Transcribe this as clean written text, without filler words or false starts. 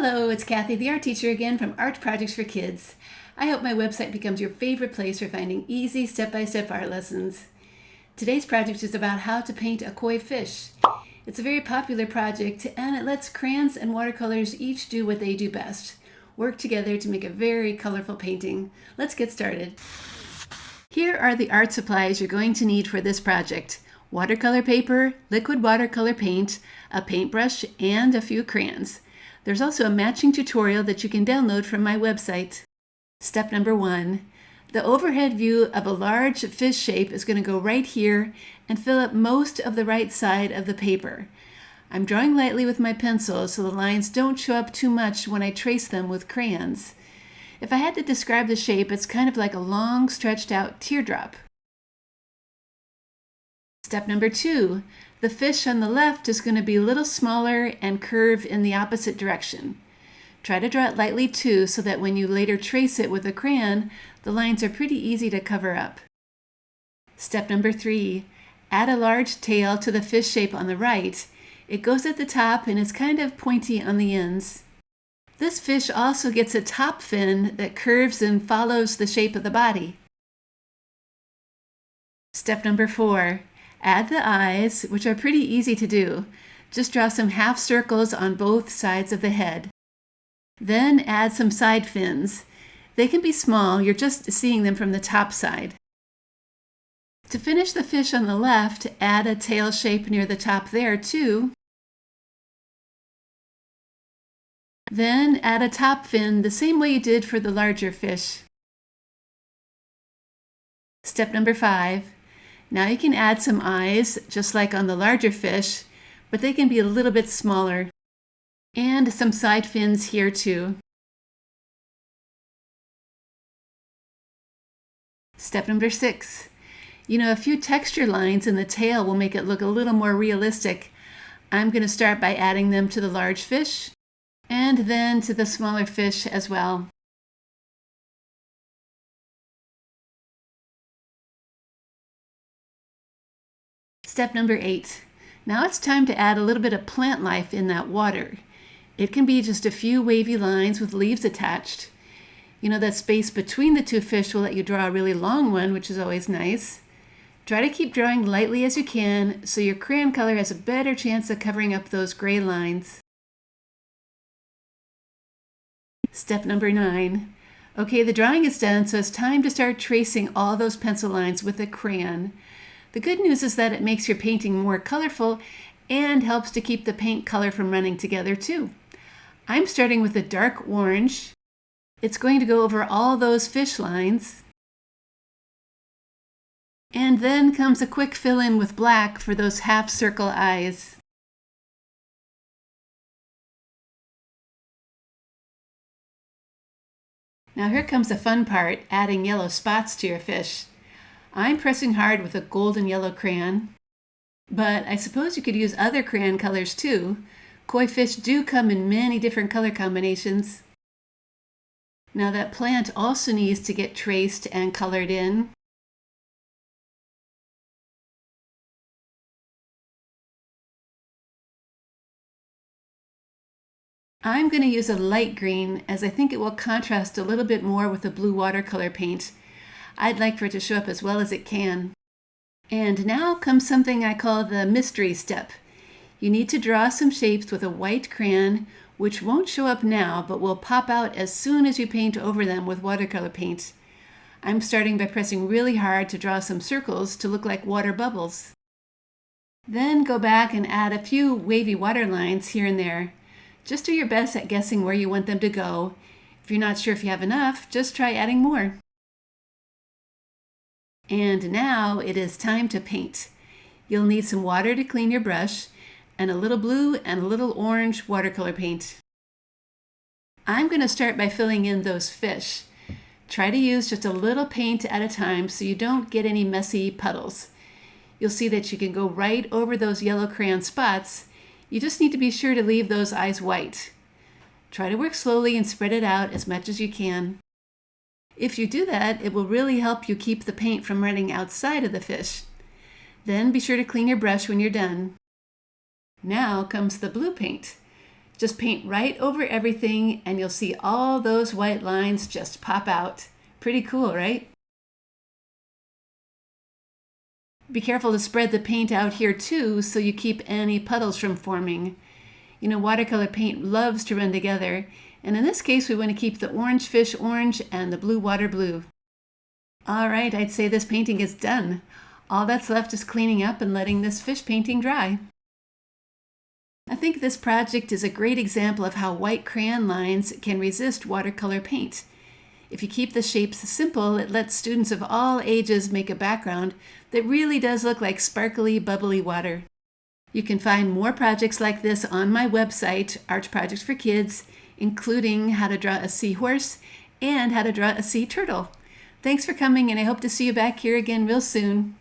Hello, it's Kathy, the art teacher again from Art Projects for Kids. I hope my website becomes your favorite place for finding easy step-by-step art lessons. Today's project is about how to paint a koi fish. It's a very popular project and it lets crayons and watercolors each do what they do best. Work together to make a very colorful painting. Let's get started. Here are the art supplies you're going to need for this project. Watercolor paper, liquid watercolor paint, a paintbrush, and a few crayons. There's also a matching tutorial that you can download from my website. Step number 1. The overhead view of a large fish shape is going to go right here and fill up most of the right side of the paper. I'm drawing lightly with my pencil so the lines don't show up too much when I trace them with crayons. If I had to describe the shape, it's kind of like a long stretched out teardrop. Step number 2. The fish on the left is going to be a little smaller and curve in the opposite direction. Try to draw it lightly too so that when you later trace it with a crayon, the lines are pretty easy to cover up. Step number 3. Add a large tail to the fish shape on the right. It goes at the top and is kind of pointy on the ends. This fish also gets a top fin that curves and follows the shape of the body. Step number 4. Add the eyes, which are pretty easy to do. Just draw some half circles on both sides of the head. Then add some side fins. They can be small, you're just seeing them from the top side. To finish the fish on the left, add a tail shape near the top there too. Then add a top fin the same way you did for the larger fish. Step number 5. Now you can add some eyes, just like on the larger fish, but they can be a little bit smaller. And some side fins here too. Step number 6. A few texture lines in the tail will make it look a little more realistic. I'm going to start by adding them to the large fish, and then to the smaller fish as well. Step number 8. Now it's time to add a little bit of plant life in that water. It can be just a few wavy lines with leaves attached. That space between the two fish will let you draw a really long one, which is always nice. Try to keep drawing lightly as you can so your crayon color has a better chance of covering up those gray lines. Step number 9. Okay, the drawing is done, so it's time to start tracing all those pencil lines with a crayon. The good news is that it makes your painting more colorful and helps to keep the paint color from running together too. I'm starting with a dark orange. It's going to go over all those fish lines. And then comes a quick fill-in with black for those half circle eyes. Now here comes the fun part, adding yellow spots to your fish. I'm pressing hard with a golden yellow crayon, but I suppose you could use other crayon colors too. Koi fish do come in many different color combinations. Now that plant also needs to get traced and colored in. I'm going to use a light green as I think it will contrast a little bit more with the blue watercolor paint. I'd like for it to show up as well as it can. And now comes something I call the mystery step. You need to draw some shapes with a white crayon, which won't show up now, but will pop out as soon as you paint over them with watercolor paint. I'm starting by pressing really hard to draw some circles to look like water bubbles. Then go back and add a few wavy water lines here and there. Just do your best at guessing where you want them to go. If you're not sure if you have enough, just try adding more. And now it is time to paint. You'll need some water to clean your brush, and a little blue and a little orange watercolor paint. I'm going to start by filling in those fish. Try to use just a little paint at a time so you don't get any messy puddles. You'll see that you can go right over those yellow crayon spots. You just need to be sure to leave those eyes white. Try to work slowly and spread it out as much as you can. If you do that, it will really help you keep the paint from running outside of the fish. Then be sure to clean your brush when you're done. Now comes the blue paint. Just paint right over everything and you'll see all those white lines just pop out. Pretty cool, right? Be careful to spread the paint out here too so you keep any puddles from forming. You know, watercolor paint loves to run together, and in this case we want to keep the orange fish orange and the blue water blue. All right, I'd say this painting is done. All that's left is cleaning up and letting this fish painting dry. I think this project is a great example of how white crayon lines can resist watercolor paint. If you keep the shapes simple, it lets students of all ages make a background that really does look like sparkly, bubbly water. You can find more projects like this on my website, Art Projects for Kids, including how to draw a seahorse and how to draw a sea turtle. Thanks for coming, and I hope to see you back here again real soon.